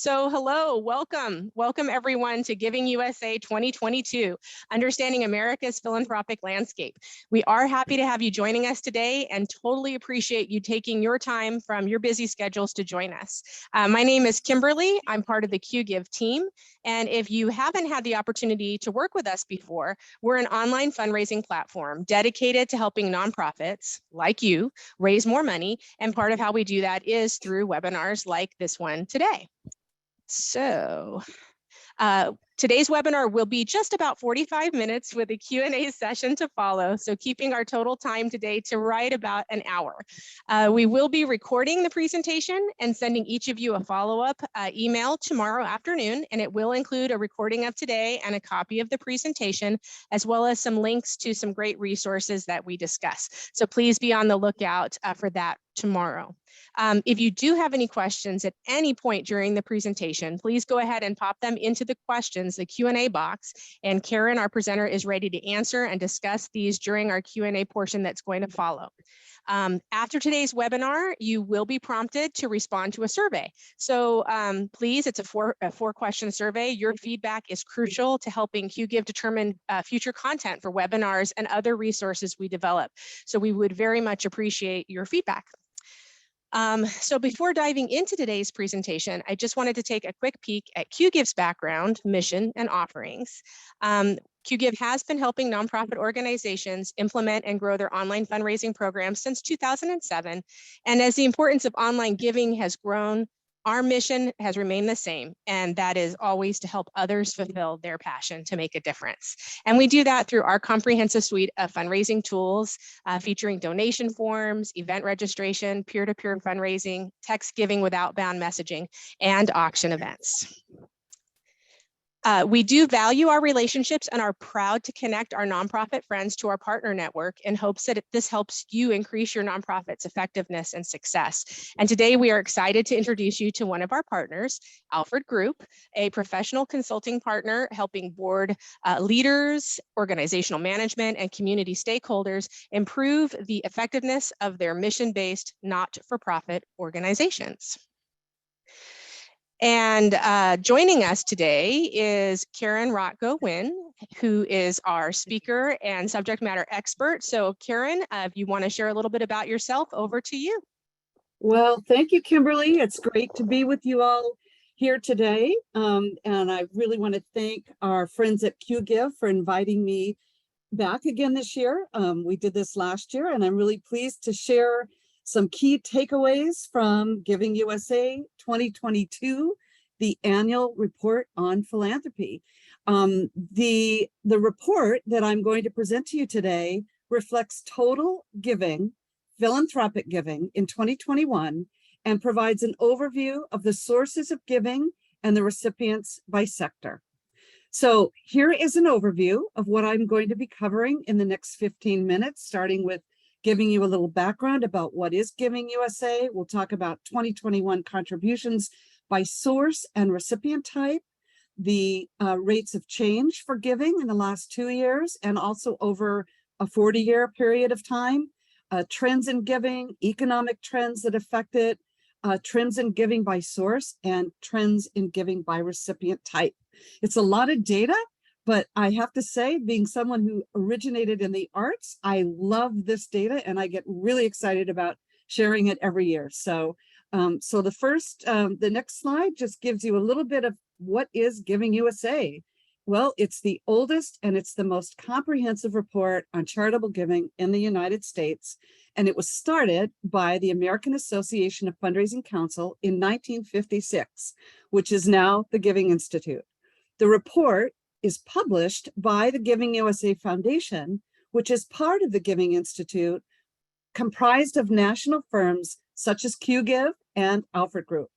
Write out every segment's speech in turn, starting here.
So hello, welcome everyone to Giving USA 2022, Understanding America's Philanthropic Landscape. We are happy to have you joining us today and totally appreciate you taking your time from your busy schedules to join us. My name is Kimberly. I'm part of the QGive team. And if you haven't had the opportunity to work with us before, we're an online fundraising platform dedicated to helping nonprofits like you raise more money. And part of how we do that is through webinars like this one today. So today's webinar will be just about 45 minutes with a Q&A session to follow. So keeping our total time today to right about an hour. We will be recording the presentation and sending each of you a follow-up email tomorrow afternoon, and it will include a recording of today and a copy of the presentation, as well as some links to some great resources that we discuss. So please be on the lookout for that tomorrow. If you do have any questions at any point during the presentation, please go ahead and pop them into the questions, the Q&A box, and Karen, our presenter, is ready to answer and discuss these during our Q&A portion that's going to follow. After today's webinar, you will be prompted to respond to a survey. So please, it's a four-question survey. Your feedback is crucial to helping QGive determine future content for webinars and other resources we develop. So we would very much appreciate your feedback. So before diving into today's presentation, I just wanted to take a quick peek at QGive's background, mission, and offerings. QGive has been helping nonprofit organizations implement and grow their online fundraising programs since 2007. And as the importance of online giving has grown, our mission has remained the same, and that is always to help others fulfill their passion to make a difference. And we do that through our comprehensive suite of fundraising tools, featuring donation forms, event registration, peer-to-peer fundraising, text giving with outbound messaging, and auction events. We do value our relationships and are proud to connect our nonprofit friends to our partner network in hopes that this helps you increase your nonprofit's effectiveness and success. And today we are excited to introduce you to one of our partners, Alford Group, a professional consulting partner helping board leaders, organizational management, and community stakeholders improve the effectiveness of their mission-based, not-for-profit organizations. And joining us today is Karen Rotko-Wynn, who is our speaker and subject matter expert. So Karen, if you want to share a little bit about yourself, over to you. Well, thank you, Kimberly. It's great to be with you all here today. And I really want to thank our friends at QGive for inviting me back again this year. We did this last year, and I'm really pleased to share some key takeaways from Giving USA 2022, the annual report on philanthropy. The report that I'm going to present to you today reflects total giving, philanthropic giving in 2021, and provides an overview of the sources of giving and the recipients by sector. So here is an overview of what I'm going to be covering in the next 15 minutes, starting with giving you a little background about what is Giving USA. We'll talk about 2021 contributions by source and recipient type, the rates of change for giving in the last 2 years, and also over a 40-year period of time, trends in giving, economic trends that affect it, trends in giving by source, and trends in giving by recipient type. It's a lot of data, but I have to say, being someone who originated in the arts, I love this data and I get really excited about sharing it every year. So, the next slide just gives you a little bit of what is Giving USA. Well, it's the oldest and it's the most comprehensive report on charitable giving in the United States. And it was started by the American Association of Fundraising Council in 1956, which is now the Giving Institute. The report is published by the Giving USA Foundation, which is part of the Giving Institute, comprised of national firms such as QGive and Alford Group.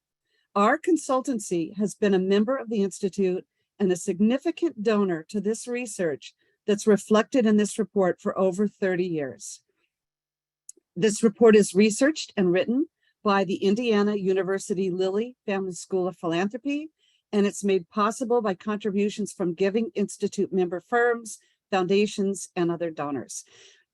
Our consultancy has been a member of the Institute and a significant donor to this research that's reflected in this report for over 30 years. This report is researched and written by the Indiana University Lilly Family School of Philanthropy, and it's made possible by contributions from Giving Institute member firms, foundations, and other donors.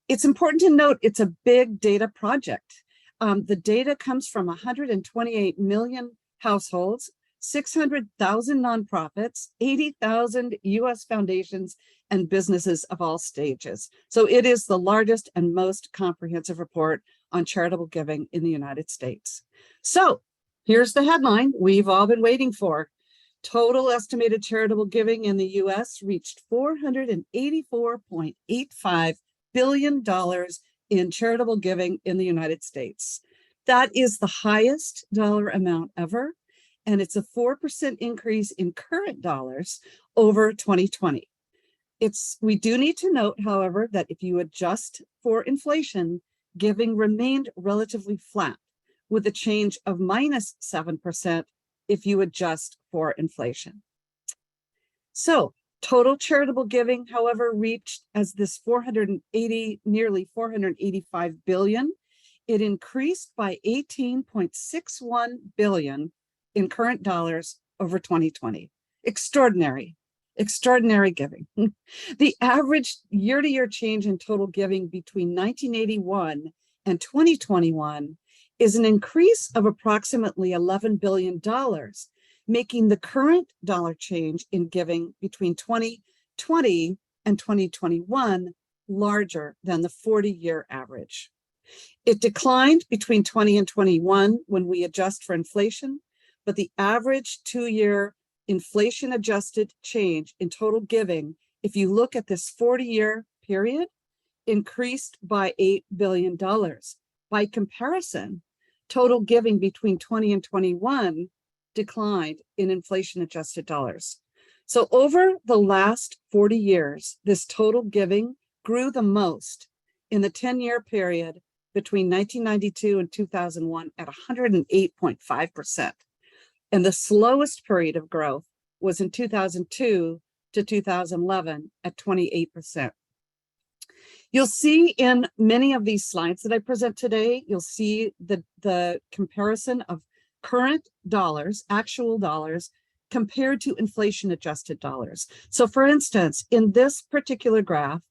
It's important to note it's a big data project. The data comes from 128 million households 600,000 nonprofits, 80,000 US foundations, and businesses of all stages. So it is the largest and most comprehensive report on charitable giving in the United States. So here's the headline we've all been waiting for. Total estimated charitable giving in the US reached $484.85 billion in charitable giving in the United States. That is the highest dollar amount ever, and it's a 4% increase in current dollars over 2020. We do need to note, however, that if you adjust for inflation, giving remained relatively flat, with a change of -7% if you adjust for inflation. So total charitable giving, however, reached as this nearly 485 billion. It increased by 18.61 billion in current dollars over 2020. Extraordinary giving. The average year-to-year change in total giving between 1981 and 2021 is an increase of approximately $11 billion, making the current dollar change in giving between 2020 and 2021 larger than the 40-year average. It declined between 20 and 21 when we adjust for inflation, but the average 2-year inflation-adjusted change in total giving, if you look at this 40-year period, increased by $8 billion. By comparison, total giving between 20 and 21 declined in inflation-adjusted dollars. So over the last 40 years, this total giving grew the most in the 10-year period between 1992 and 2001 at 108.5%. And the slowest period of growth was in 2002 to 2011 at 28%. You'll see in many of these slides that I present today, you'll see the comparison of current dollars, actual dollars, compared to inflation-adjusted dollars. So for instance, in this particular graph,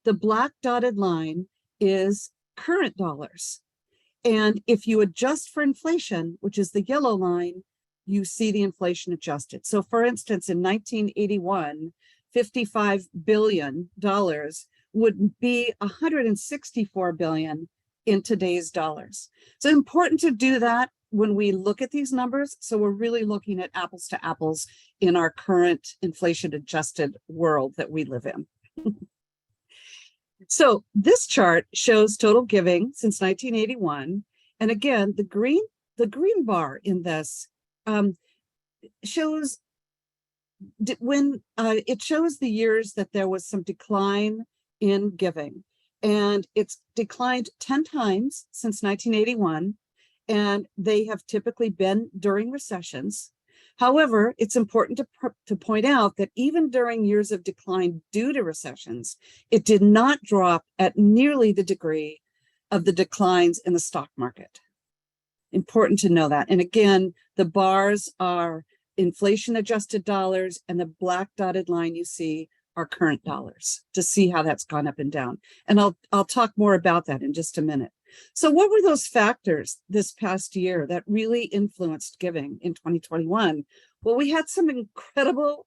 the black dotted line is current dollars. And if you adjust for inflation, which is the yellow line, you see the inflation adjusted. So for instance, in 1981, $55 billion would be 164 billion in today's dollars. So important to do that when we look at these numbers. So we're really looking at apples to apples in our current inflation adjusted world that we live in. So this chart shows total giving since 1981. And again, the green bar in this shows when it shows the years that there was some decline in giving, and it's declined 10 times since 1981, and they have typically been during recessions. However, it's important to point out that even during years of decline due to recessions, it did not drop at nearly the degree of the declines in the stock market. Important to know that. And again, the bars are inflation-adjusted dollars, and the black dotted line you see are current dollars, to see how that's gone up and down. And I'll talk more about that in just a minute. So what were those factors this past year that really influenced giving in 2021? Well, we had some incredible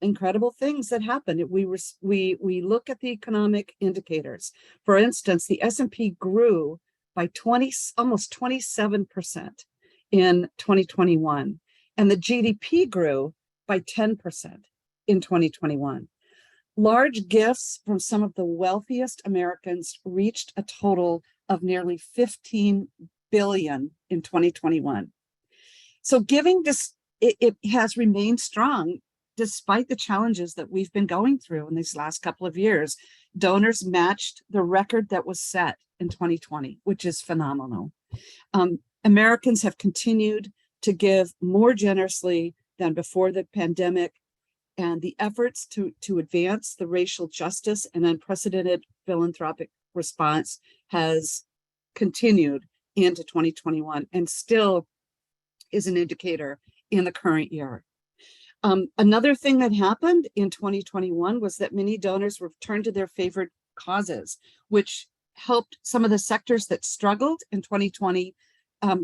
things that happened. We look at the economic indicators. For instance, the S&P grew by almost 27% in 2021, and the GDP grew by 10% in 2021. Large gifts from some of the wealthiest Americans reached a total of nearly 15 billion in 2021. So giving it has remained strong despite the challenges that we've been going through in these last couple of years. Donors matched the record that was set in 2020, which is phenomenal. Americans have continued to give more generously than before the pandemic, and the efforts to advance the racial justice and unprecedented philanthropic response has continued into 2021 and still is an indicator in the current year. Another thing that happened in 2021 was that many donors returned to their favorite causes, which helped some of the sectors that struggled in 2020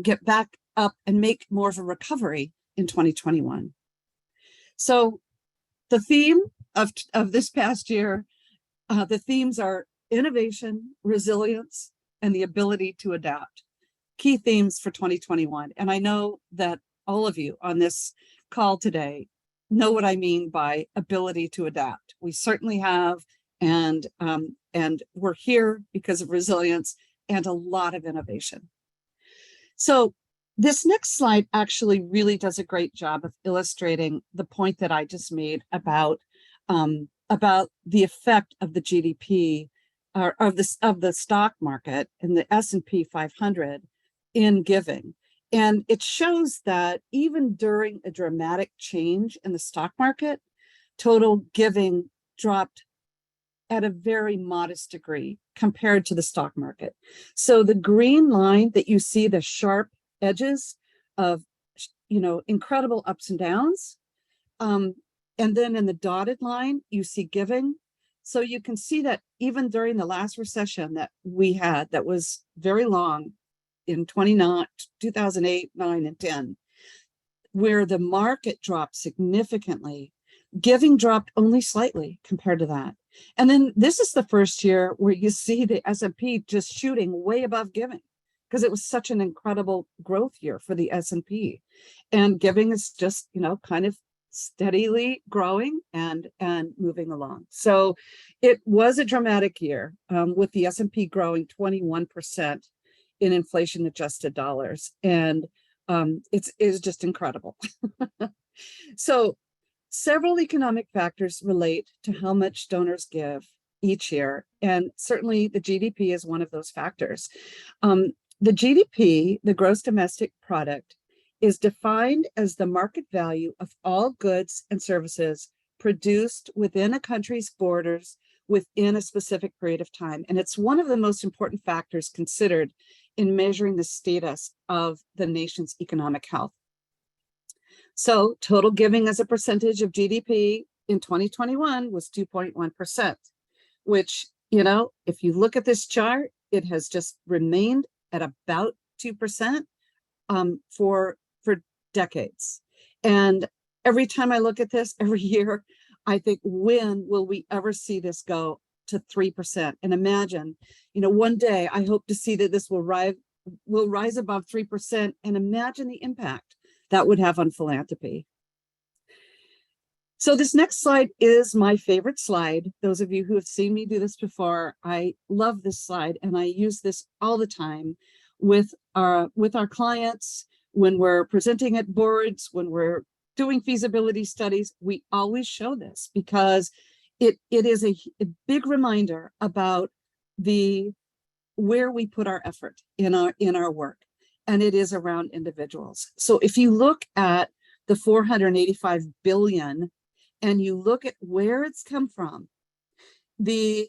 get back up and make more of a recovery in 2021. So the theme of this past year, the themes are innovation, resilience, and the ability to adapt. Key themes for 2021. And I know that all of you on this call today know what I mean by ability to adapt. We certainly have, and we're here because of resilience and a lot of innovation. So this next slide actually really does a great job of illustrating the point that I just made about the effect of the GDP or of the stock market and the S&P 500 in giving. And it shows that even during a dramatic change in the stock market, total giving dropped at a very modest degree compared to the stock market. So the green line that you see, the sharp edges of, incredible ups and downs. And then in the dotted line, you see giving. So you can see that even during the last recession that we had, that was very long in 2008, 9, and 10, where the market dropped significantly, giving dropped only slightly compared to that. And then this is the first year where you see the S&P just shooting way above giving, because it was such an incredible growth year for the S&P. And giving is just, kind of steadily growing and moving along. So it was a dramatic year with the S&P growing 21% in inflation adjusted dollars. And it's just incredible. So several economic factors relate to how much donors give each year. And certainly the GDP is one of those factors. The GDP, the gross domestic product, is defined as the market value of all goods and services produced within a country's borders within a specific period of time. And it's one of the most important factors considered in measuring the status of the nation's economic health. So total giving as a percentage of GDP in 2021 was 2.1%, which, if you look at this chart, it has just remained at about 2% for decades. And every time I look at this, every year, I think, when will we ever see this go to 3%? And imagine, one day I hope to see that this will rise above 3%, and imagine the impact that would have on philanthropy. So this next slide is my favorite slide. Those of you who have seen me do this before, I love this slide, and I use this all the time with our clients, when we're presenting at boards, when we're doing feasibility studies. We always show this because it is a big reminder about where we put our effort in our work, and it is around individuals. So if you look at the 485 billion and you look at where it's come from, the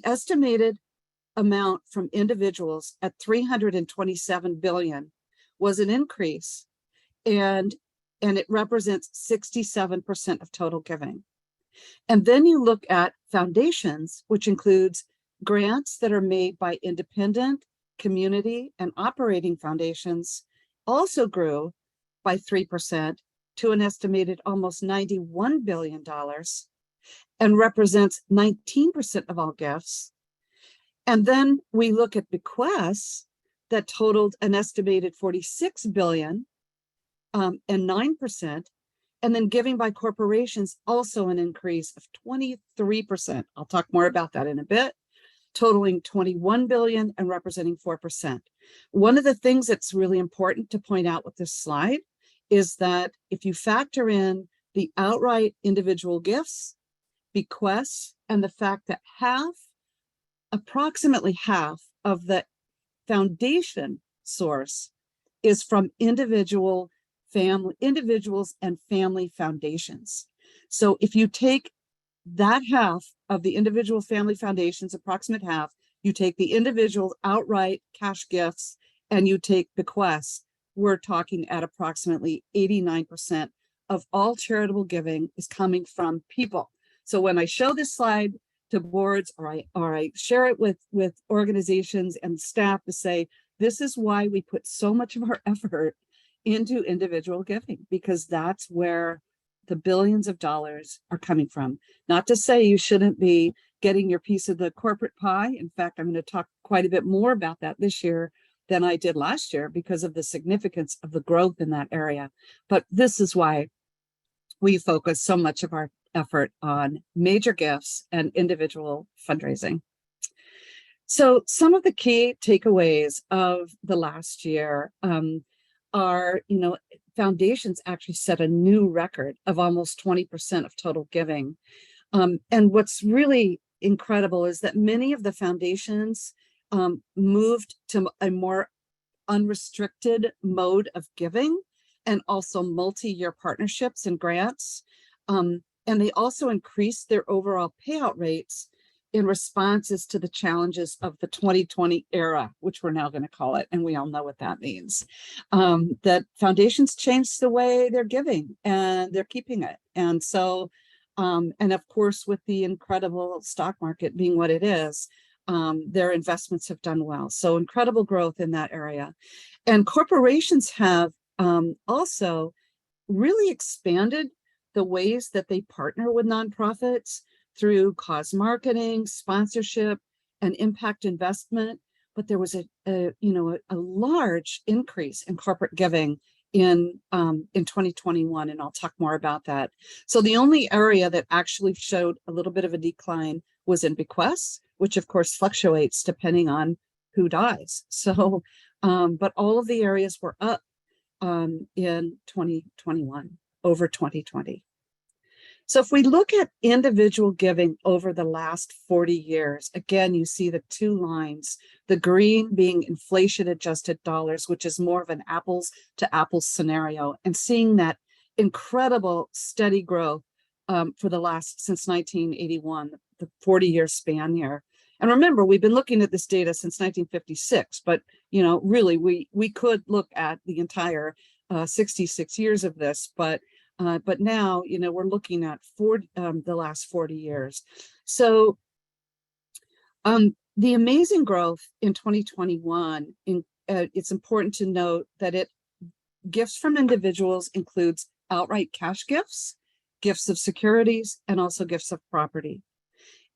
estimated amount from individuals at 327 billion was an increase, and it represents 67% of total giving. And then you look at foundations, which includes grants that are made by independent, community, and operating foundations, also grew by 3% to an estimated almost $91 billion and represents 19% of all gifts. And then we look at bequests that totaled an estimated 46 billion and 9%. And then giving by corporations, also an increase of 23%. I'll talk more about that in a bit, totaling 21 billion and representing 4%. One of the things that's really important to point out with this slide is that if you factor in the outright individual gifts, bequests, and the fact that approximately half of the foundation source is from individuals and family foundations. So if you take that half of the individual family foundations, approximate half, you take the individual outright cash gifts, and you take bequests, we're talking at approximately 89% of all charitable giving is coming from people. So when I show this slide to boards, or I share it with organizations and staff to say, this is why we put so much of our effort into individual giving, because that's where the billions of dollars are coming from. Not to say you shouldn't be getting your piece of the corporate pie. In fact, I'm going to talk quite a bit more about that this year than I did last year because of the significance of the growth in that area. But this is why we focus so much of our effort on major gifts and individual fundraising. So some of the key takeaways of the last year are, foundations actually set a new record of almost 20% of total giving. And what's really incredible is that many of the foundations moved to a more unrestricted mode of giving, and also multi-year partnerships and grants. And they also increased their overall payout rates in responses to the challenges of the 2020 era, which we're now going to call it, and we all know what that means. That foundations changed the way they're giving, and they're keeping it. And so, and of course, with the incredible stock market being what it is, their investments have done well. So incredible growth in that area. And corporations have also really expanded the ways that they partner with nonprofits through cause marketing, sponsorship, and impact investment. But there was a large increase in corporate giving in 2021, and I'll talk more about that. So the only area that actually showed a little bit of a decline was in bequests, which of course fluctuates depending on who dies. So, but all of the areas were up in 2021 over 2020. So if we look at individual giving over the last 40 years, again, you see the two lines, the green being inflation adjusted dollars, which is more of an apples to apples scenario, and seeing that incredible steady growth for the last, since 1981, the 40-year span here. And remember, we've been looking at this data since 1956, but really we could look at the entire 66 years of this, but now, we're looking at the last 40 years. So the amazing growth in 2021, it's important to note that gifts from individuals includes outright cash gifts, gifts of securities, and also gifts of property.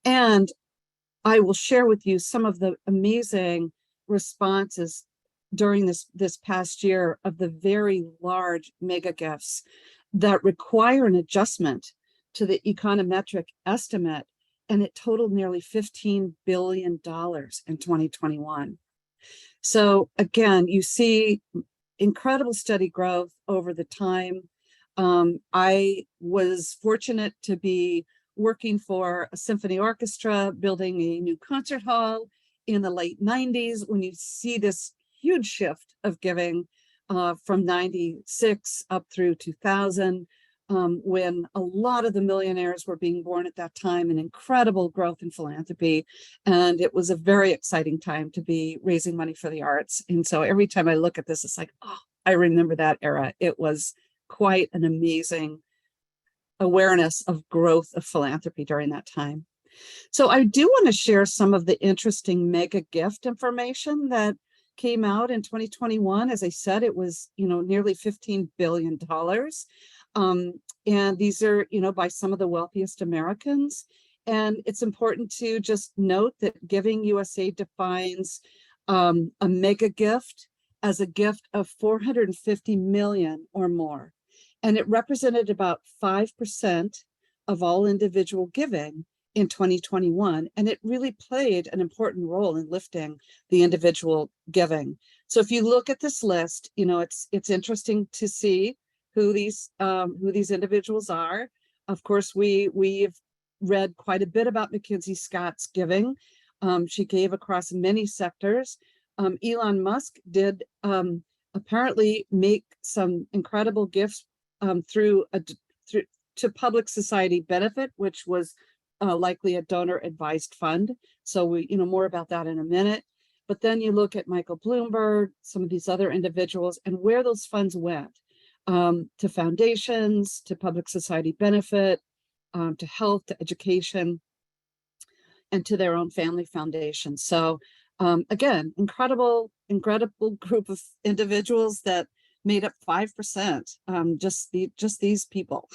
And I will share with you some of the amazing responses during this past year of the very large mega gifts that require an adjustment to the econometric estimate, and it totaled nearly $15 billion in 2021. So again, you see incredible steady growth over the time. I was fortunate to be working for a symphony orchestra, building a new concert hall in the late 90s, when you see this huge shift of giving from 96 up through 2000, when a lot of the millionaires were being born at that time, and incredible growth in philanthropy. And it was a very exciting time to be raising money for the arts. And so every time I look at this, it's like, oh, I remember that era. It was quite an amazing awareness of growth of philanthropy during that time. So I do want to share some of the interesting mega gift information that came out in 2021. As I said, it was, nearly $15 billion. And these are, by some of the wealthiest Americans. And it's important to just note that Giving USA defines a mega gift as a gift of 450 million or more. And it represented about 5% of all individual giving in 2021, and it really played an important role in lifting the individual giving. So if you look at this list, it's interesting to see who these individuals are. Of course, we've read quite a bit about Mackenzie Scott's giving. She gave across many sectors. Elon Musk did apparently make some incredible gifts through to public society benefit, which was likely a donor advised fund. So we, more about that in a minute. But then you look at Michael Bloomberg, some of these other individuals, and where those funds went to foundations, to public society benefit, to health, to education, and to their own family foundations. So again, incredible group of individuals that made up 5%, just these people.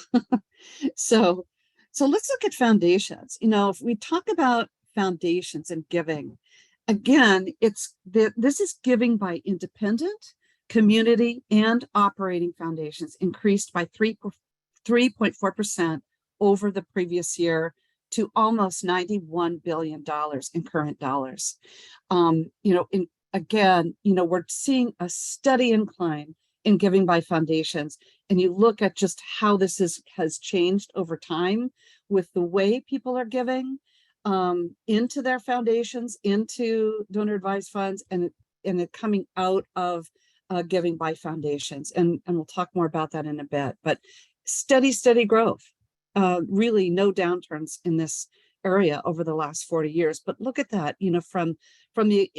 So, so let's look at foundations. You know, if we talk about foundations and giving, again, this is giving by independent, community, and operating foundations increased by 3.4% over the previous year to almost $91 billion in current dollars. Again, we're seeing a steady incline in giving by foundations. And you look at just how this has changed over time with the way people are giving into their foundations, into donor advised funds, and it coming out of giving by foundations. And we'll talk more about that in a bit, but steady growth. Really no downturns in this area over the last 40 years. But look at that, from the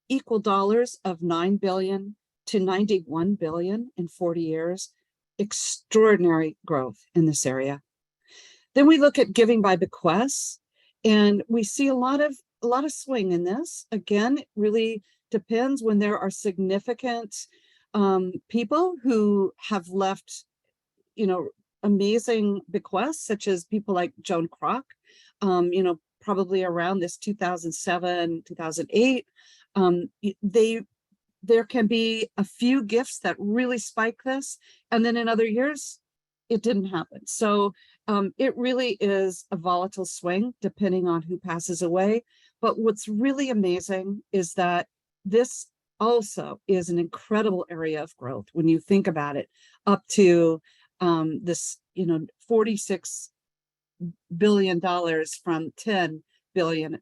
equal dollars of 9 billion to 91 billion in 40 years, extraordinary growth in this area. Then we look at giving by bequests, and we see a lot of swing in this. Again, it really depends when there are significant people who have left, amazing bequests, such as people like Joan Kroc, probably around this 2007, 2008. There can be a few gifts that really spike this, and then in other years, it didn't happen. So it really is a volatile swing depending on who passes away. But what's really amazing is that this also is an incredible area of growth when you think about it, up to this, $46 billion from 10 billion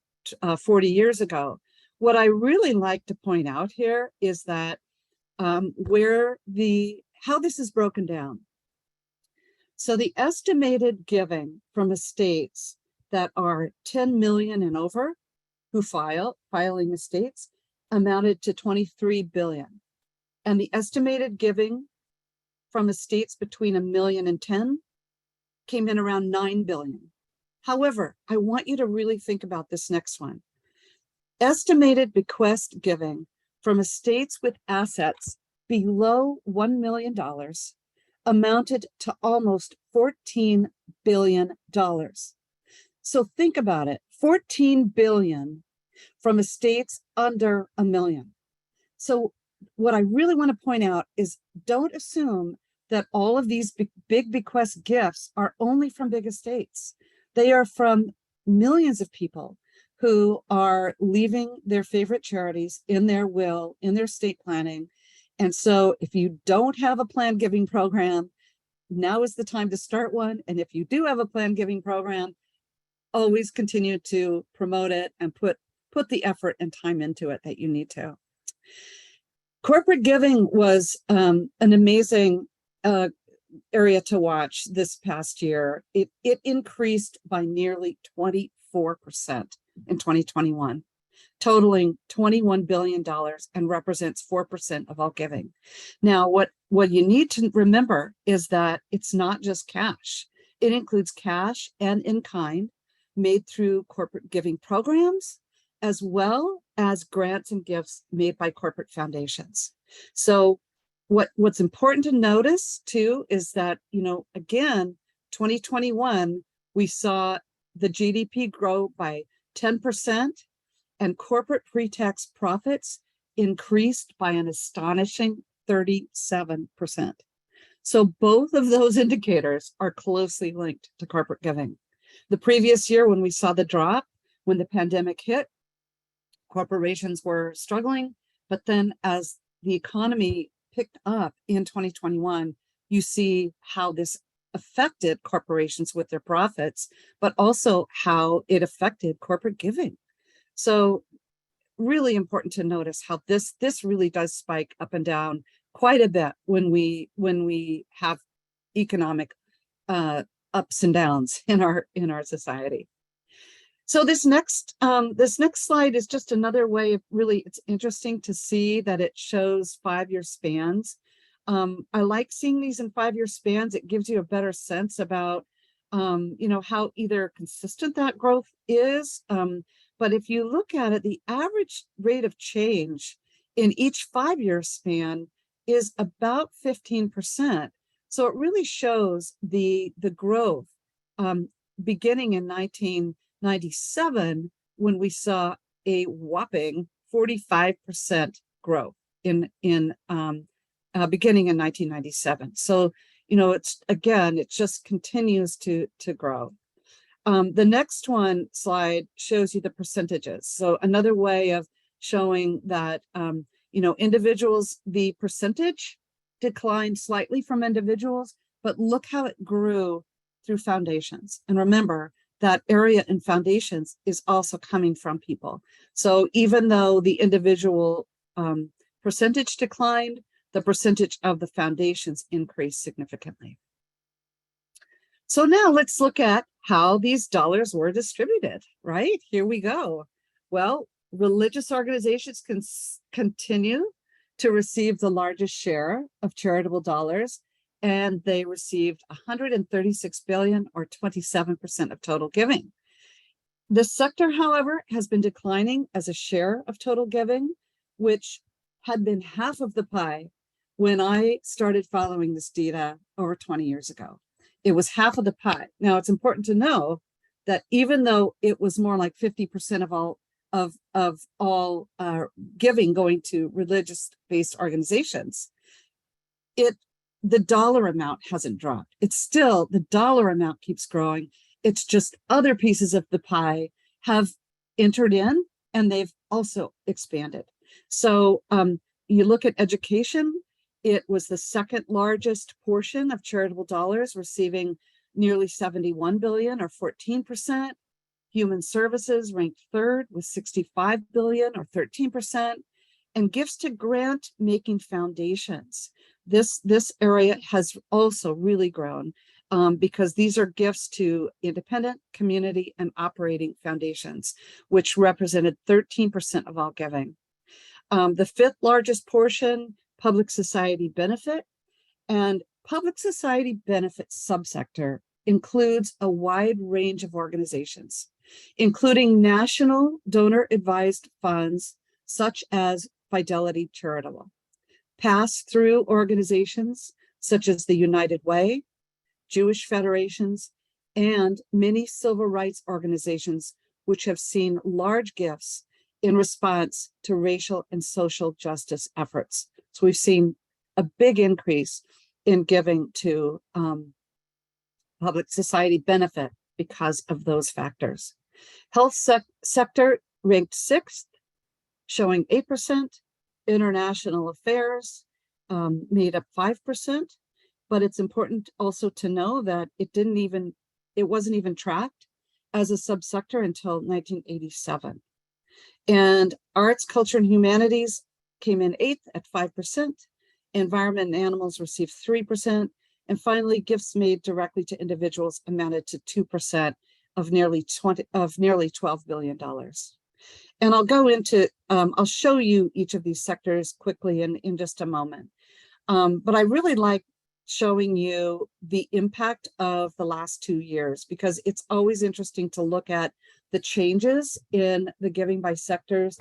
40 years ago. What I really like to point out here is that how this is broken down. So the estimated giving from estates that are 10 million and over who filing estates amounted to 23 billion. And the estimated giving from estates between 1 million and 10 came in around 9 billion. However, I want you to really think about this next one. Estimated bequest giving from estates with assets below $1 million amounted to almost $14 billion. So think about it, 14 billion from estates under 1 million. So what I really want to point out is, don't assume that all of these big bequest gifts are only from big estates. They are from millions of people who are leaving their favorite charities in their will, in their estate planning. And so if you don't have a planned giving program, now is the time to start one. And if you do have a planned giving program, always continue to promote it and put the effort and time into it that you need to. Corporate giving was an amazing area to watch this past year. It increased by nearly 24% in 2021, totaling $21 billion and represents 4% of all giving. Now, what you need to remember is that it's not just cash. It includes cash and in-kind made through corporate giving programs, as well as grants and gifts made by corporate foundations. So what's important to notice too is that, again, 2021, we saw the GDP grow by 10% and corporate pre-tax profits increased by an astonishing 37%. So both of those indicators are closely linked to corporate giving. The previous year, when we saw the drop, when the pandemic hit, corporations were struggling, but then as the economy picked up in 2021, you see how this affected corporations with their profits, but also how it affected corporate giving. So really important to notice how this really does spike up and down quite a bit when we have economic ups and downs in our society. So this next slide is just another way of really, it's interesting to see that it shows 5-year spans. I like seeing these in 5-year spans. It gives you a better sense about, how either consistent that growth is. But if you look at it, the average rate of change in each 5-year span is about 15%. So it really shows the growth beginning in 1997, when we saw a whopping 45% growth in beginning in 1997. So, you know, it just continues to grow. The next slide shows you the percentages. So another way of showing that, you know, individuals, the percentage declined slightly from individuals, but look how it grew through foundations. And remember, that area in foundations is also coming from people. So even though the individual percentage declined, the percentage of the foundations increased significantly. So now let's look at how these dollars were distributed, right? Here we go. Well, religious organizations can continue to receive the largest share of charitable dollars, and they received 136 billion, or 27% of total giving. This sector, however, has been declining as a share of total giving, which had been half of the pie when I started following this data over 20 years ago. It was half of the pie. Now, it's important to know that even though it was more like 50% of all giving going to religious-based organizations, the dollar amount hasn't dropped. It's still, the dollar amount keeps growing. It's just other pieces of the pie have entered in, and they've also expanded. So you look at education, it was the second largest portion of charitable dollars, receiving nearly 71 billion, or 14%. Human services ranked third with 65 billion, or 13%. And gifts to grant-making foundations. This area has also really grown because these are gifts to independent, community, and operating foundations, which represented 13% of all giving. The fifth largest portion, public society benefit, and public society benefit subsector includes a wide range of organizations, including national donor-advised funds such as Fidelity Charitable, pass-through organizations such as the United Way, Jewish federations, and many civil rights organizations, which have seen large gifts in response to racial and social justice efforts. So we've seen a big increase in giving to public society benefit because of those factors. Health sector ranked 6th, showing 8%. International affairs made up 5%, but it's important also to know that it wasn't even tracked as a subsector until 1987. And arts, culture, and humanities came in 8th at 5%. Environment and animals received 3%. And finally, gifts made directly to individuals amounted to 2% of nearly $12 billion. And I'll go into, I'll show you each of these sectors quickly in just a moment. But I really like showing you the impact of the last 2 years, because it's always interesting to look at the changes in the giving by sectors,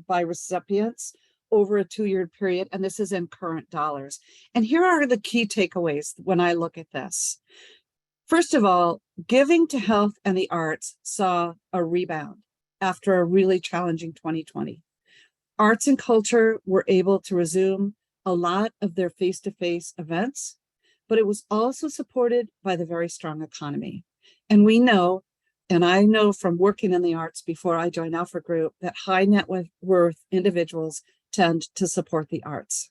by recipients over a 2-year period. And this is in current dollars. And here are the key takeaways when I look at this. First of all, giving to health and the arts saw a rebound after a really challenging 2020. Arts and culture were able to resume a lot of their face-to-face events, but it was also supported by the very strong economy. And we know, and I know from working in the arts before I joined Alford Group, that high net worth individuals tend to support the arts.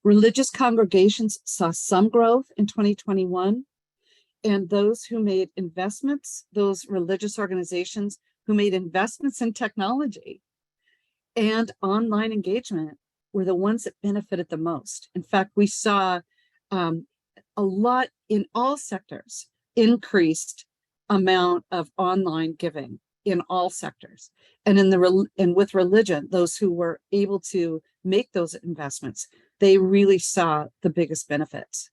Religious congregations saw some growth in 2021, and those who made investments, those religious organizations who made investments in technology and online engagement, were the ones that benefited the most. In fact, we saw a lot in all sectors, increased amount of online giving in all sectors. And with religion, those who were able to make those investments, they really saw the biggest benefits.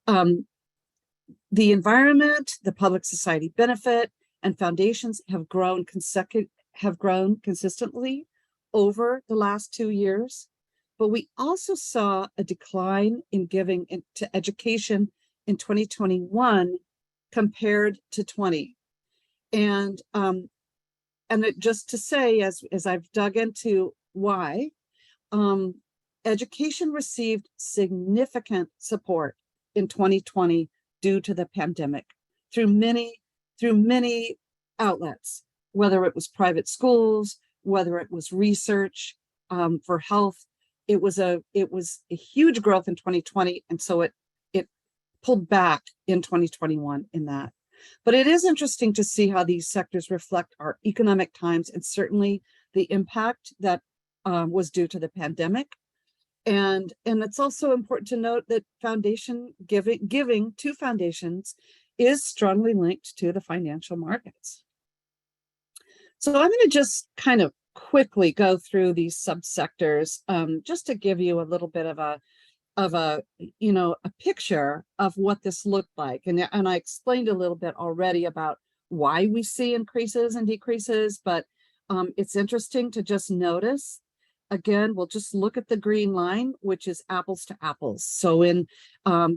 The environment, the public society benefit, and foundations have grown consistently over the last 2 years. but we also saw a decline in giving to education in 2021 compared to 20. And just to say, as I've dug into why, education received significant support in 2020 due to the pandemic through many outlets, whether it was private schools, whether it was research for health. It was a huge growth in 2020, and so it pulled back in 2021 in that. But it is interesting to see how these sectors reflect our economic times, and certainly the impact that was due to the pandemic. And it's also important to note that foundation giving to foundations is strongly linked to the financial markets. So I'm going to just kind of quickly go through these subsectors just to give you a little bit of a picture of what this looked like. And I explained a little bit already about why we see increases and decreases, but it's interesting to just notice. Again, we'll just look at the green line, which is apples to apples. So in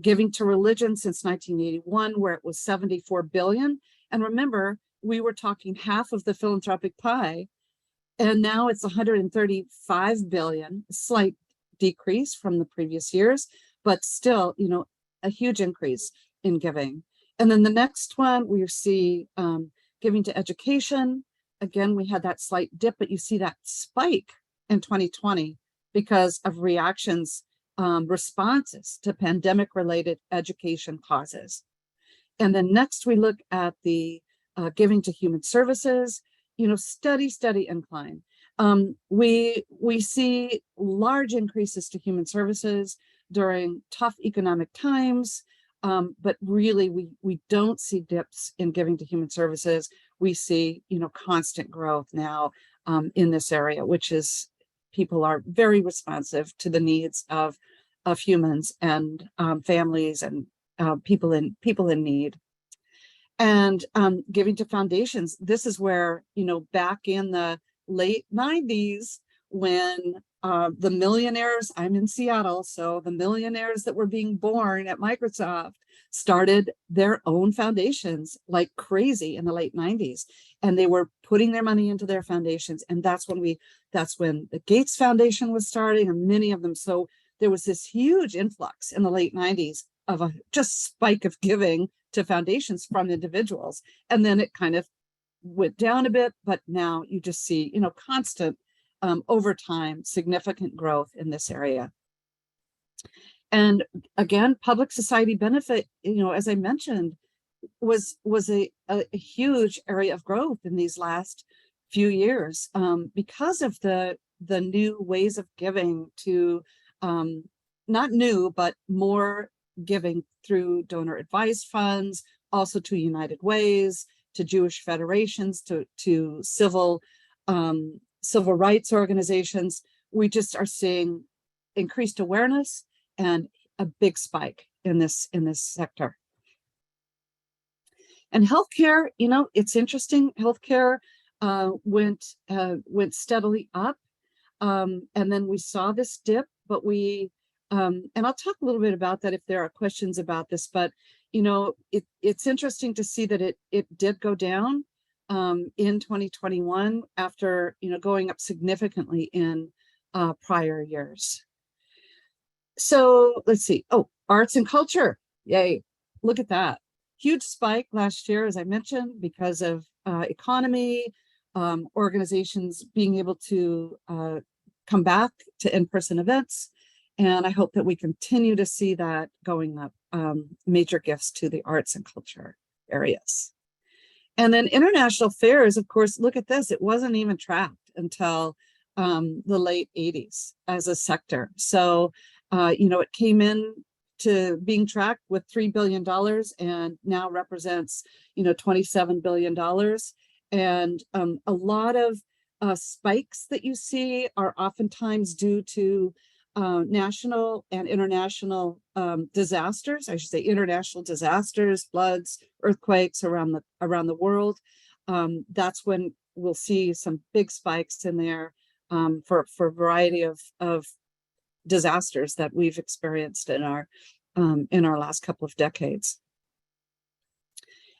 giving to religion since 1981, where it was 74 billion. And remember, we were talking half of the philanthropic pie, and now it's 135 billion, a slight decrease from the previous years, but still, a huge increase in giving. And then the next one, we see giving to education. Again, we had that slight dip, but you see that spike in 2020 because of reactions, responses to pandemic-related education causes. And then next we look at the giving to human services, steady incline. We see large increases to human services during tough economic times, but really we don't see dips in giving to human services. We see, constant growth now in this area, which is people are very responsive to the needs of humans and families and people in need. And giving to foundations, this is where, back in the late 90s, when the millionaires, I'm in Seattle, so the millionaires that were being born at Microsoft started their own foundations like crazy in the late 90s. And they were putting their money into their foundations. And that's when the Gates Foundation was starting, and many of them. So there was this huge influx in the late 90s of a just spike of giving to foundations from individuals. And then it kind of went down a bit, but now you just see, constant over time, significant growth in this area. And again, public society benefit, as I mentioned, was a huge area of growth in these last few years because of the new ways of giving to, not new, but more giving through donor advised funds, also to United Ways, to Jewish federations, to civil rights organizations. We just are seeing increased awareness and a big spike in this sector. And healthcare, it's interesting. Healthcare went steadily up, and then we saw this dip. But and I'll talk a little bit about that if there are questions about this. But it's interesting to see that it did go down in 2021 after going up significantly in prior years. So let's see. Oh, arts and culture. Yay. Look at that. Huge spike last year, as I mentioned, because of economy, organizations being able to come back to in-person events. And I hope that we continue to see that going up, major gifts to the arts and culture areas. And then international fairs, of course, look at this. It wasn't even tracked until the late 80s as a sector. So, it came in to being tracked with $3 billion and now represents, $27 billion. And a lot of spikes that you see are oftentimes due to national and international disasters. I should say international disasters, floods, earthquakes around the world. That's when we'll see some big spikes in there for a variety of disasters that we've experienced in our last couple of decades.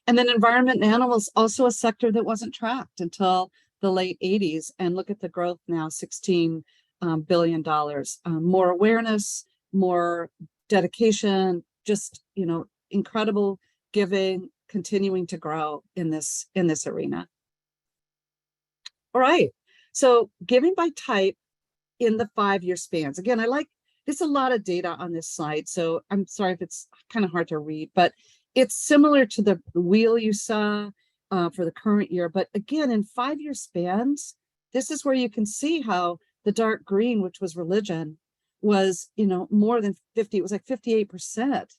And then environment and animals, also a sector that wasn't tracked until the late 80s. And look at the growth now, $16 billion. More awareness, more dedication, just, incredible giving, continuing to grow in this arena. All right, so giving by type in the 5-year spans. Again, there's a lot of data on this slide, so I'm sorry if it's kind of hard to read, but it's similar to the wheel you saw for the current year. But again, in 5-year spans, this is where you can see how the dark green, which was religion, was, more than 50, it was like 58%.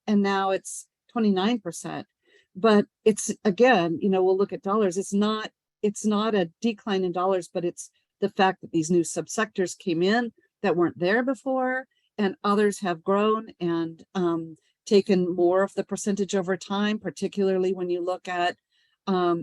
And now it's 29%. But it's, again, we'll look at dollars. It's not a decline in dollars, but it's the fact that these new subsectors came in that weren't there before, and others have grown and taken more of the percentage over time, particularly when you look at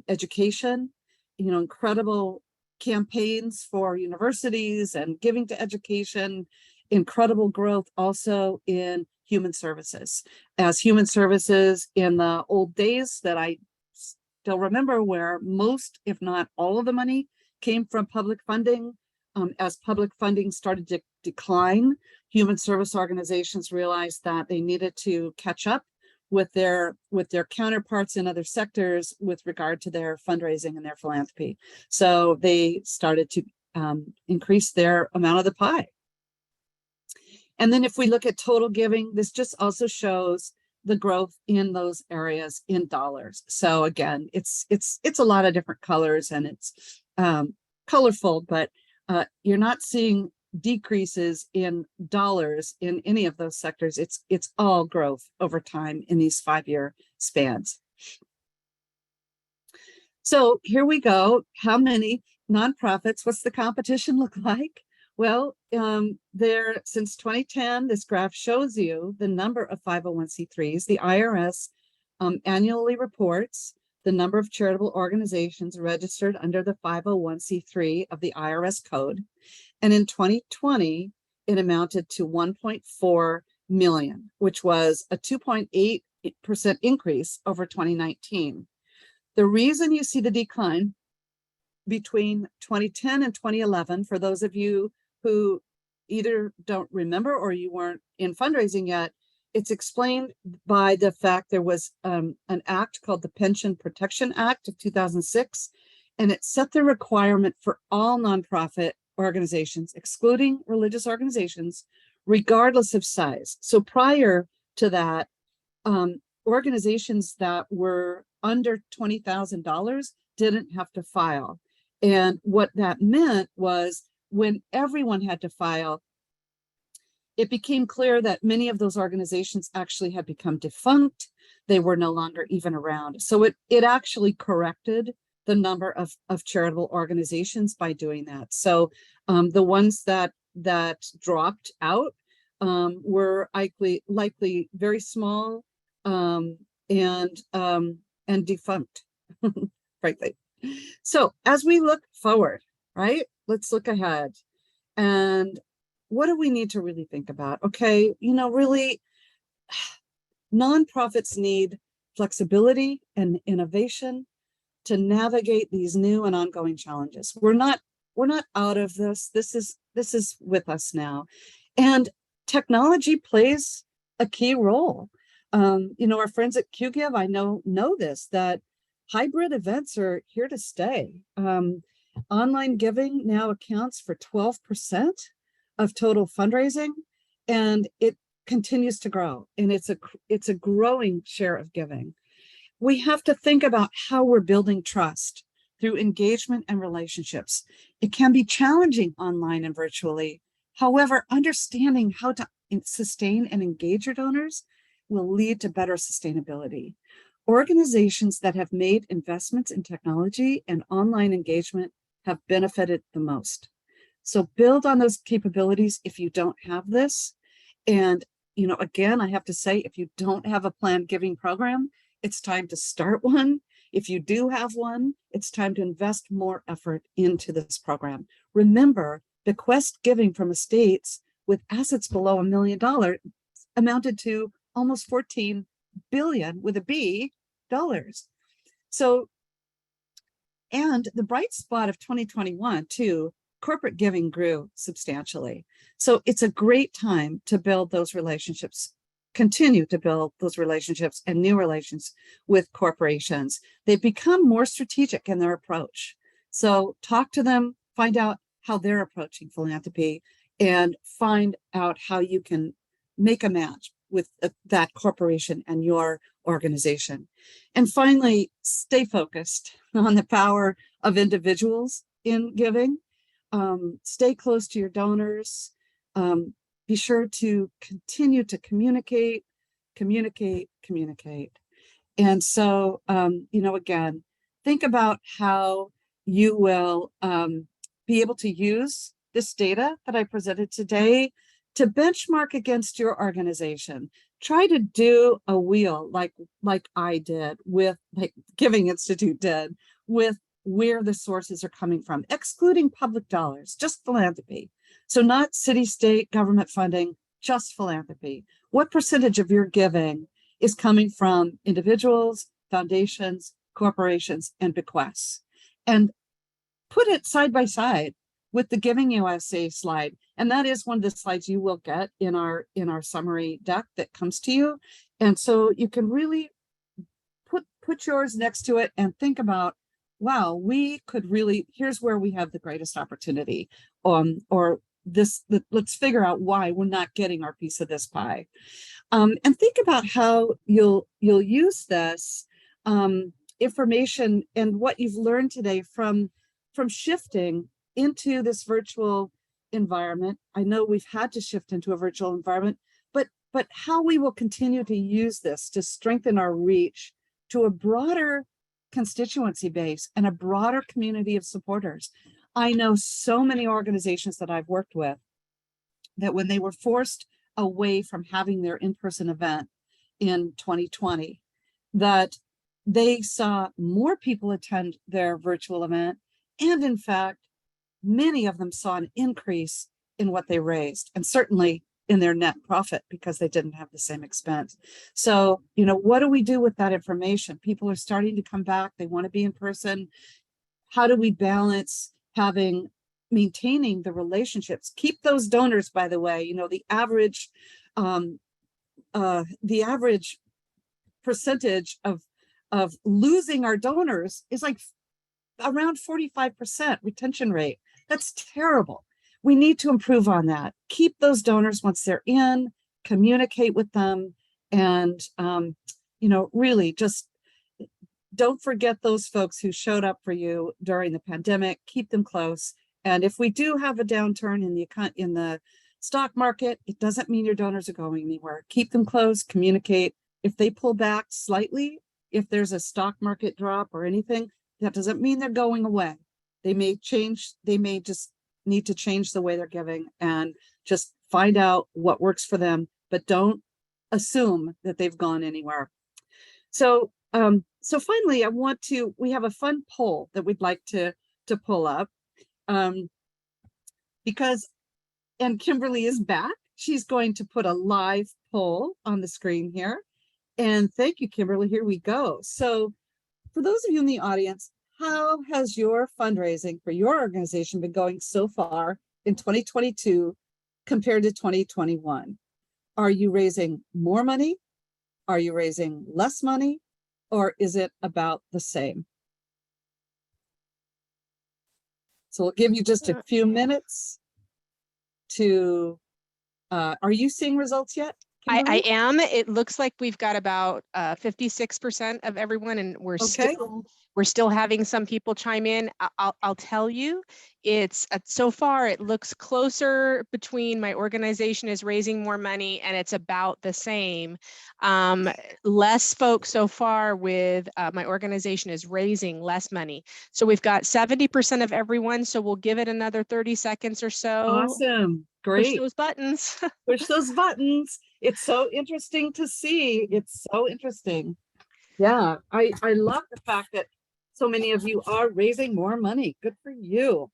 education, incredible campaigns for universities and giving to education, incredible growth also in human services. As human services in the old days that I still remember, where most, if not all of the money came from public funding, as public funding started to decline, human service organizations realized that they needed to catch up with their counterparts in other sectors with regard to their fundraising and their philanthropy. So they started to increase their amount of the pie. And then if we look at total giving, this just also shows the growth in those areas in dollars. So again, it's a lot of different colors, and it's colorful, but you're not seeing decreases in dollars in any of those sectors. It's all growth over time in these 5-year spans. So here we go. How many nonprofits? What's the competition look like? Well, since 2010, this graph shows you the number of 501c3s. The IRS annually reports the number of charitable organizations registered under the 501c3 of the IRS code. And in 2020, it amounted to 1.4 million, which was a 2.8% increase over 2019. The reason you see the decline between 2010 and 2011, for those of you who either don't remember or you weren't in fundraising yet, it's explained by the fact there was an act called the Pension Protection Act of 2006, and it set the requirement for all nonprofit organizations, excluding religious organizations, regardless of size. So prior to that, organizations that were under $20,000 didn't have to file. And what that meant was when everyone had to file, it became clear that many of those organizations actually had become defunct. They were no longer even around. So it actually corrected the number of charitable organizations by doing that. So the ones that dropped out were likely very small and defunct, frankly. So as we look forward, right, let's look ahead. And what do we need to really think about? Okay, really, nonprofits need flexibility and innovation to navigate these new and ongoing challenges. We're not out of this. This is with us now. And technology plays a key role. Our friends at QGive, I know this, that hybrid events are here to stay. Online giving now accounts for 12% of total fundraising, and it continues to grow. And it's a growing share of giving. We have to think about how we're building trust through engagement and relationships. It can be challenging online and virtually. However, understanding how to sustain and engage your donors will lead to better sustainability. Organizations that have made investments in technology and online engagement have benefited the most. So build on those capabilities if you don't have this. And, again, I have to say, if you don't have a planned giving program, it's time to start one. If you do have one, it's time to invest more effort into this program. Remember, bequest giving from estates with assets below $1 million amounted to almost 14 billion with a B dollars. So, and the bright spot of 2021 too, corporate giving grew substantially. So it's a great time to build those relationships, continue to build those relationships and new relations with corporations. They've become more strategic in their approach. So talk to them, find out how they're approaching philanthropy, and find out how you can make a match with that corporation and your organization. And finally, stay focused on the power of individuals in giving. Stay close to your donors. Be sure to continue to communicate. And so, again, think about how you will be able to use this data that I presented today to benchmark against your organization. Try to do a wheel like I did with, like Giving Institute did, with where the sources are coming from, excluding public dollars, just philanthropy. So not city, state, government funding, just philanthropy. What percentage of your giving is coming from individuals, foundations, corporations, and bequests? And put it side by side with the Giving USA slide. And that is one of the slides you will get in our summary deck that comes to you. And so you can really put yours next to it and think about, wow, we could really, here's where we have the greatest opportunity, let's figure out why we're not getting our piece of this pie. And think about how you'll use this information and what you've learned today from shifting into this virtual environment. I know we've had to shift into a virtual environment, but how we will continue to use this to strengthen our reach to a broader constituency base and a broader community of supporters. I know so many organizations that I've worked with that when they were forced away from having their in-person event in 2020, that they saw more people attend their virtual event. And in fact, many of them saw an increase in what they raised, and certainly in their net profit because they didn't have the same expense. So, what do we do with that information? People are starting to come back. They want to be in person. How do we balance maintaining the relationships? Keep those donors, by the way. The average percentage of losing our donors is like around 45% retention rate. That's terrible. We need to improve on that. Keep those donors once they're in, communicate with them, and really just don't forget those folks who showed up for you during the pandemic. Keep them close. And if we do have a downturn in the stock market, it doesn't mean your donors are going anywhere. Keep them close, communicate. If they pull back slightly, if there's a stock market drop or anything, that doesn't mean they're going away. They may change, they may just need to change the way they're giving and just find out what works for them, but don't assume that they've gone anywhere. So finally, we have a fun poll that we'd like to pull up because Kimberly is back. She's going to put a live poll on the screen here. And thank you, Kimberly. Here we go. So for those of you in the audience, how has your fundraising for your organization been going so far in 2022 compared to 2021? Are you raising more money? Are you raising less money? Or is it about the same? So we'll give you just a few minutes to, are you seeing results yet? I am. It looks like we've got about 56% of everyone, and we're still having some people chime in. I'll tell you, it's so far it looks closer between my organization is raising more money and it's about the same. Less folks so far with my organization is raising less money. So we've got 70% of everyone. So we'll give it another 30 seconds or so. Awesome. Great. Push those buttons. Push those buttons. It's so interesting to see. It's so interesting. Yeah, I love the fact that so many of you are raising more money. Good for you.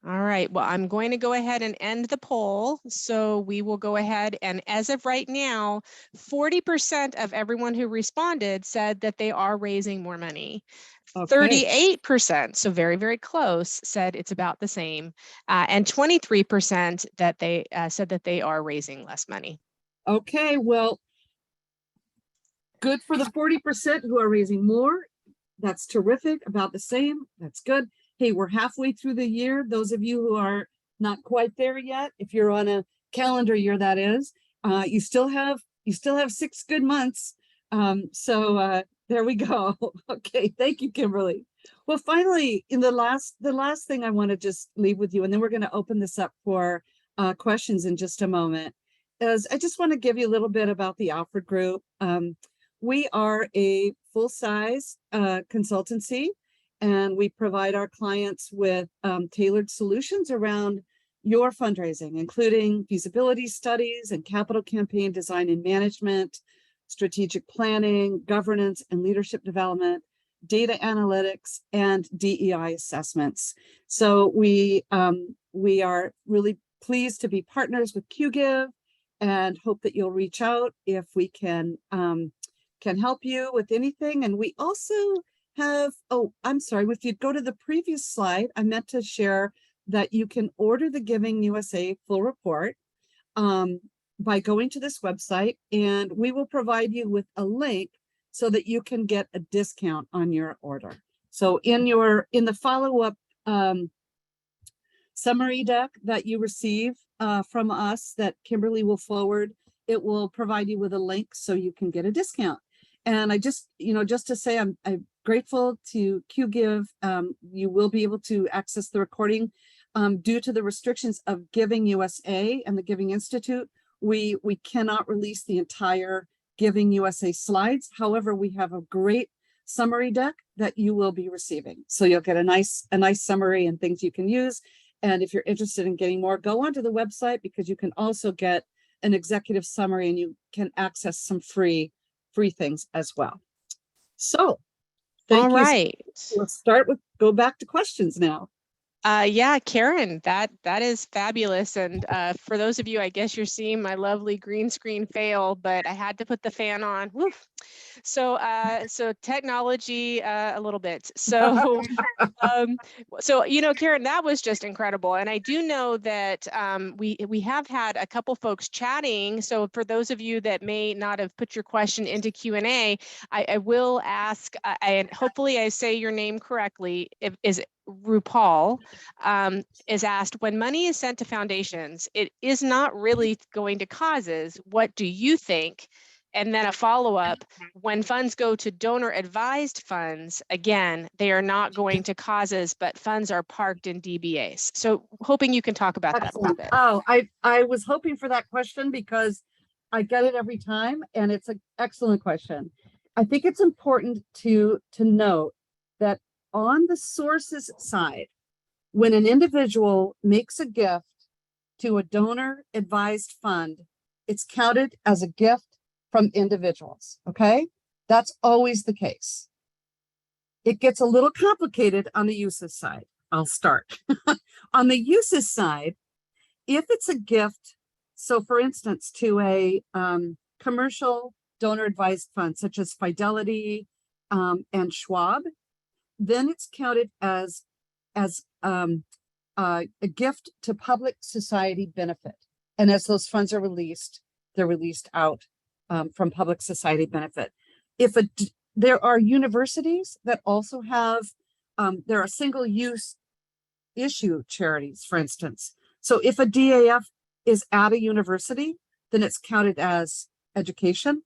All right, well, I'm going to go ahead and end the poll. So we will go ahead and as of right now, 40% of everyone who responded said that they are raising more money. Okay. 38%, so very, very close, said it's about the same. And 23% that they said that they are raising less money. Okay, well, good for the 40% who are raising more. That's terrific. About the same. That's good. Hey, we're halfway through the year. Those of you who are not quite there yet, if you're on a calendar year, that is, you still have 6 good months. So there we go. Okay, thank you, Kimberly. Well, finally, in the last thing I want to just leave with you, and then we're going to open this up for questions in just a moment, is I just want to give you a little bit about the Alford Group. We are a full-size consultancy, and we provide our clients with tailored solutions around your fundraising, including feasibility studies and capital campaign design and management, strategic planning, governance and leadership development, data analytics, and DEI assessments. So we are really pleased to be partners with QGive and hope that you'll reach out if we can help you with anything. And we also have, oh, I'm sorry, if you'd go to the previous slide, I meant to share that you can order the Giving USA full report by going to this website, and we will provide you with a link so that you can get a discount on your order. So in the follow-up summary deck that you receive from us that Kimberly will forward, it will provide you with a link so you can get a discount. And I just to say I'm grateful to QGive. You will be able to access the recording due to the restrictions of Giving USA and the Giving Institute. We cannot release the entire Giving USA slides. However, we have a great summary deck that you will be receiving. So you'll get a nice summary and things you can use. And if you're interested in getting more, go onto the website, because you can also get an executive summary and you can access some free things as well. So thank you. All right. Let's go back to questions now. Yeah, Karen, that is fabulous. And for those of you, I guess you're seeing my lovely green screen fail, but I had to put the fan on. Woo. So technology a little bit. So Karen, that was just incredible. And I do know that we have had a couple folks chatting. So for those of you that may not have put your question into Q&A, I will ask, and hopefully I say your name correctly, is RuPaul is asked, when money is sent to foundations, it is not really going to causes. What do you think? And then a follow-up, when funds go to donor advised funds, again, they are not going to causes, but funds are parked in DBAs. So hoping you can talk about that a little bit. Oh, I was hoping for that question because I get it every time, and it's an excellent question. I think it's important to note that on the sources side, when an individual makes a gift to a donor advised fund, it's counted as a gift from individuals. Okay, that's always the case. It gets a little complicated on the uses side. I'll start. On the uses side, if it's a gift, so for instance, to a commercial donor advised fund such as Fidelity and Schwab, then it's counted as a gift to public society benefit. And as those funds are released, they're released out from public society benefit. There are universities that also have, there are single use issue charities, for instance. So if a DAF is at a university, then it's counted as education.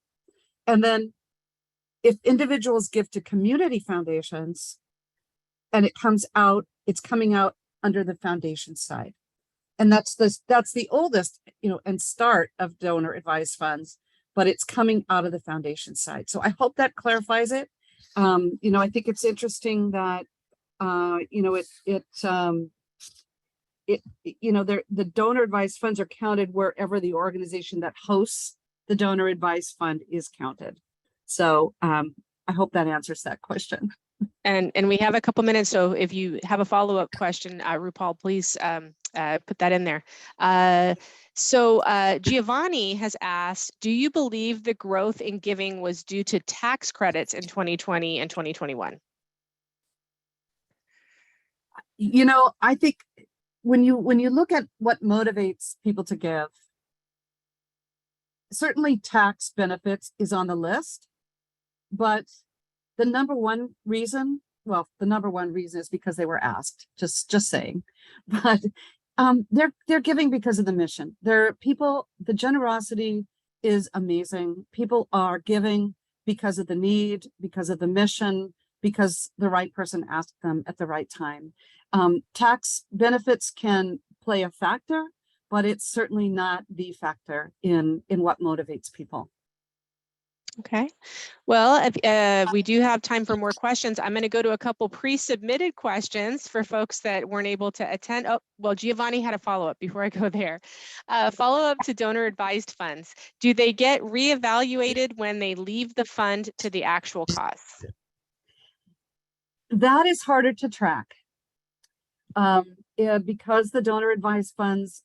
And then if individuals give to community foundations and it's coming out under the foundation side. And that's the oldest, and start of donor advised funds, but it's coming out of the foundation side. So I hope that clarifies it. I think it's interesting that, the donor advised funds are counted wherever the organization that hosts the donor advised fund is counted. So I hope that answers that question. And we have a couple minutes, so if you have a follow-up question, RuPaul, please put that in there. Giovanni has asked, do you believe the growth in giving was due to tax credits in 2020 and 2021? You know, I think when you look at what motivates people to give, certainly tax benefits is on the list, but the number one reason, well, the number one reason is because they were asked, just saying, but they're giving because of the mission. The generosity is amazing. People are giving because of the need, because of the mission, because the right person asked them at the right time. Tax benefits can play a factor, but it's certainly not the factor in what motivates people. Okay, well, we do have time for more questions. I'm going to go to a couple pre-submitted questions for folks that weren't able to attend. Oh, well, Giovanni had a follow-up before I go there. Follow-up to donor-advised funds. Do they get reevaluated when they leave the fund to the actual cause? That is harder to track because the donor-advised funds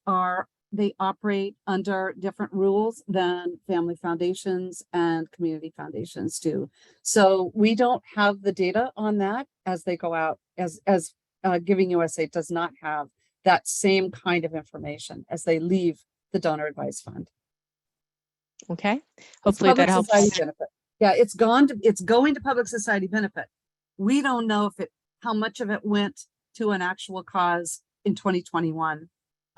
they operate under different rules than family foundations and community foundations do. So we don't have the data on that as they go out, as Giving USA does not have that same kind of information as they leave the donor advised fund. Okay, hopefully that helps. Benefit. Yeah, it's going to public society benefit. We don't know how much of it went to an actual cause in 2021.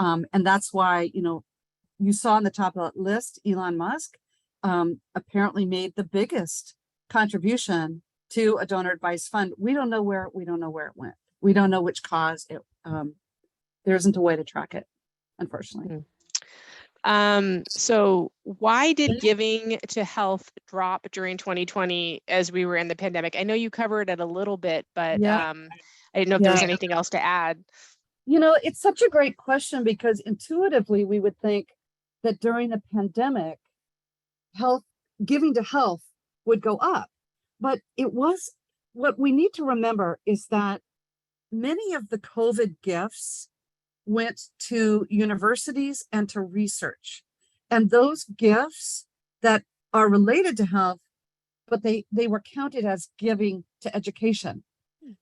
And that's why, you saw on the top of that list, Elon Musk apparently made the biggest contribution to a donor advised fund. We don't know where it went. We don't know which cause it. There isn't a way to track it, unfortunately. So why did giving to health drop during 2020 as we were in the pandemic? I know you covered it a little bit, but I didn't know if there was anything else to add. It's such a great question because intuitively we would think that during the pandemic, giving to health would go up. But what we need to remember is that many of the COVID gifts went to universities and to research. And those gifts that are related to health, but they were counted as giving to education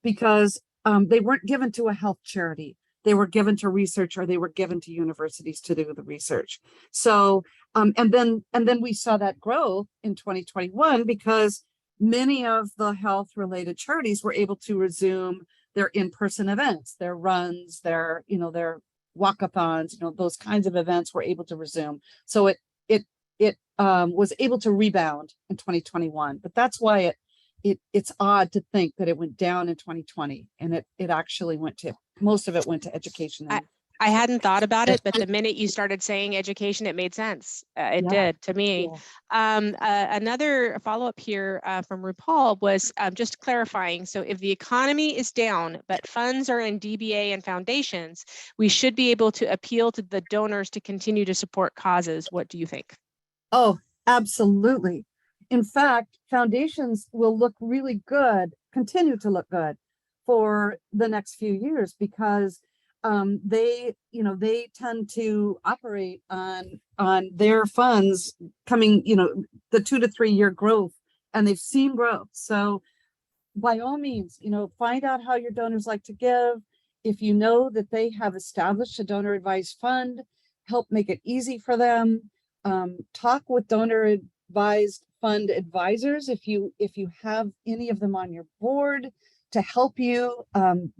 because they weren't given to a health charity. They were given to research, or they were given to universities to do the research. So, and then we saw that grow in 2021 because many of the health related charities were able to resume their in-person events, their runs, their walkathons, those kinds of events were able to resume. So it was able to rebound in 2021, but that's why it's odd to think that it went down in 2020, and it actually most of it went to education. I hadn't thought about it, but the minute you started saying education, it made sense. It did to me. Yeah. Another follow-up here from RuPaul was just clarifying. So if the economy is down, but funds are in DBA and foundations, we should be able to appeal to the donors to continue to support causes. What do you think? Oh, absolutely. In fact, foundations will look really good, continue to look good for the next few years because they tend to operate on their funds coming, the 2 to 3 year growth, and they've seen growth. So by all means, find out how your donors like to give. If you know that they have established a donor advised fund, help make it easy for them. Talk with donor advised fund advisors if you have any of them on your board to help you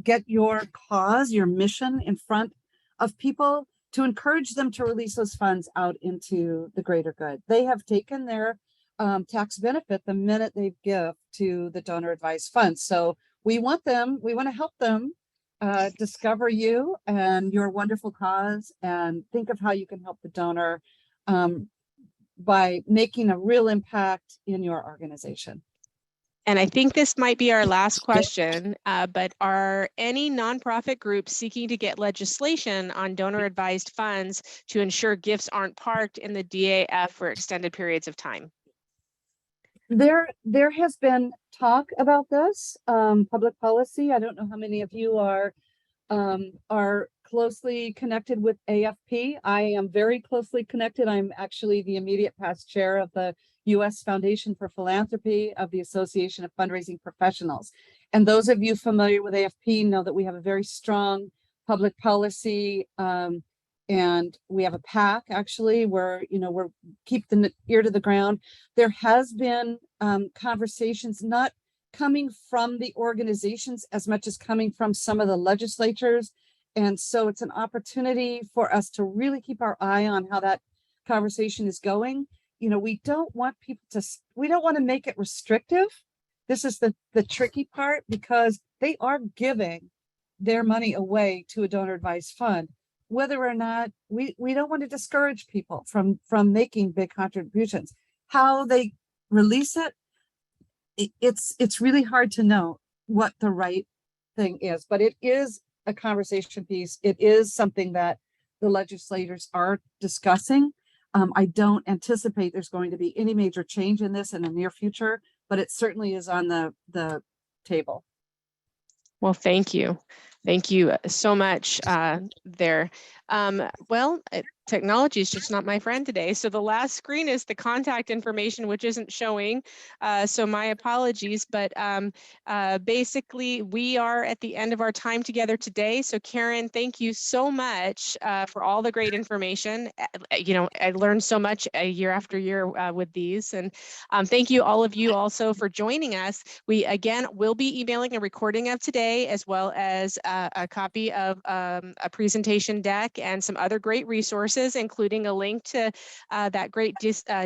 get your cause, your mission in front of people, to encourage them to release those funds out into the greater good. They have taken their tax benefit the minute they give to the donor advised funds. So we want to help them discover you and your wonderful cause, and think of how you can help the donor by making a real impact in your organization. And I think this might be our last question, but are any nonprofit groups seeking to get legislation on donor advised funds to ensure gifts aren't parked in the DAF for extended periods of time? There has been talk about this, public policy. I don't know how many of you are closely connected with AFP. I am very closely connected. I'm actually the immediate past chair of the U.S. Foundation for Philanthropy of the Association of Fundraising Professionals. And those of you familiar with AFP know that we have a very strong public policy, and we have a PAC actually where, we're keep the ear to the ground. There has been conversations not coming from the organizations as much as coming from some of the legislatures. And so it's an opportunity for us to really keep our eye on how that conversation is going. We don't want we don't want to make it restrictive. This is the tricky part, because they are giving their money away to a donor advised fund. Whether or not we don't want to discourage people from making big contributions. How they release it, it's really hard to know what the right thing is, but it is a conversation piece. It is something that the legislators are discussing. I don't anticipate there's going to be any major change in this in the near future, but it certainly is on the table. Well, thank you. Thank you so much there. Technology is just not my friend today. So the last screen is the contact information, which isn't showing. So my apologies, but basically we are at the end of our time together today. So Karen, thank you so much for all the great information. I learned so much year after year with these. And thank you all of you also for joining us. We again will be emailing a recording of today, as well as a copy of a presentation deck and some other great resources, including a link to that great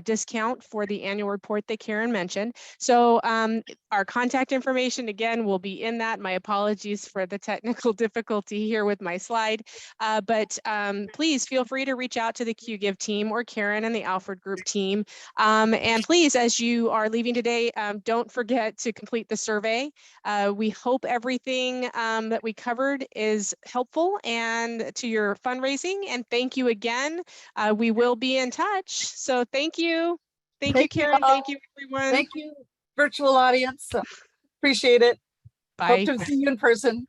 discount for the annual report that Karen mentioned. So our contact information, again, will be in that. My apologies for the technical difficulty here with my slide, but please feel free to reach out to the QGIve team or Karen and the Alford Group team. And please, as you are leaving today, don't forget to complete the survey. We hope everything that we covered is helpful and to your fundraising. And thank you again. We will be in touch. So thank you. Thank you, Karen. Thank you, everyone. Thank you, virtual audience. Appreciate it. Bye. Hope to see you in person.